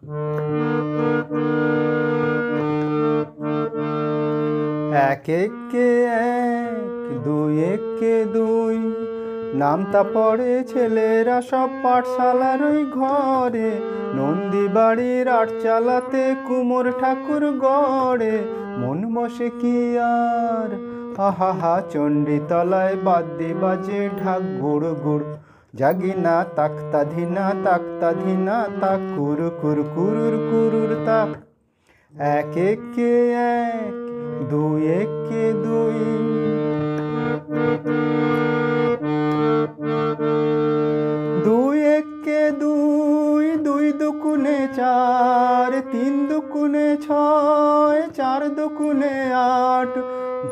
এক একে এক, দুই একে দুই, নামতা পড়ে ছেলেরা সব পাঠশালার ওই ঘরে। নন্দী বাড়ির আটচালাতে কুমোর ঠাকুর গড়ে, মন বসে কি আর। আহা চণ্ডী তলায় বাদ্যি বাজে ঢাক গুড় গুড়, জাগি না তাক্তা ধিনা তাক্তা ধিনা তাক কুরু কুরু কুরুর কুরুর তাক। এক একে এক, দুই একে দুই, দুই একে দুই, দুই দুকুনে চার, তিন দুকুনে ছয়, চার দুকুনে আট।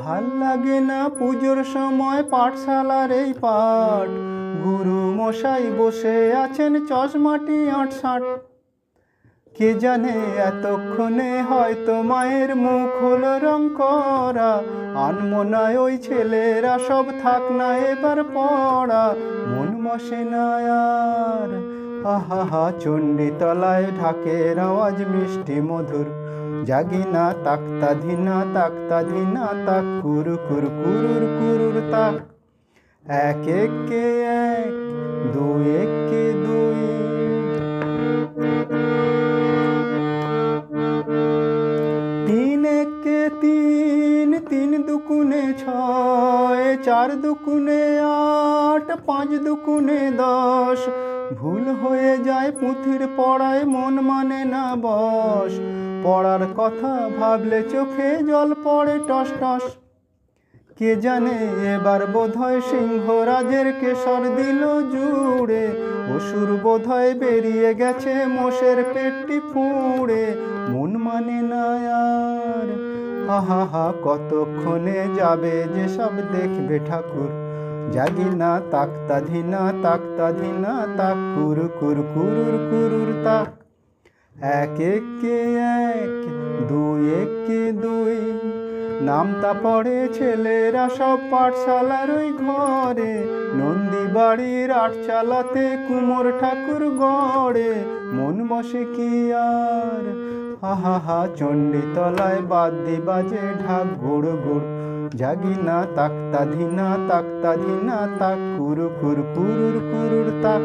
ভাল লাগে না পুজোর সময় পাঠশালার এই পাঠ, গুরু মশাই বসে আছেন চশমাটি ৮-৬। কে জানে এতক্ষণে হয়তো মায়ের মুখ হলো রং করা, আনমনায় ওই ছেলেরা সব থাক না এবার পড়া, মন বসে না আর। আহা চণ্ডী তলায় ঢাকের আওয়াজ মিষ্টি মধুর, জাগি না তাক্তা ধিনা তাক্তা ধিনা তাক কুরু কুরু কুরুর কুরুর তাক। এক একে এক, দুই একে দুই, তিন একে তিন, তিন দুকুনে ছয়, চার দুকুনে আট, পাঁচ দুকুনে ১০। ভুল হয়ে যায় পুঁথির পড়ায়, মন মানে না বশ, পড়ার কথা ভাবলে চোখে জল পড়ে টস টস। কে জানে এবার বোধহয় সিংহরাজের কেশর দিল জুড়ে, অসুর বোধহয় বেরিয়ে গেছে মোষের পেটটি ফুঁড়ে, মন মানে না আর। আহা কতক্ষণে যাবে যে সব দেখবে ঠাকুর, জাগি না তাক্তা ধিনা তাক্তা ধিনা তাক কুরু কুরু কুরুর কুরুর তাক। এক একে এক, দুই একে দুই, নামতা পড়ে ছেলেরা সব পাঠশালার ওই ঘরে। নন্দী বাড়ির আটচালাতে কুমোর ঠাকুর গড়ে, মন বসে কি আর। আহা চণ্ডী তলায় বাদ্যি বাজে ঢাক গুড় গুড়, জাগি না তাক্তা ধিনা তাক্তা ধিনা তাক কুরু কুরু কুরুর কুরুর তাক।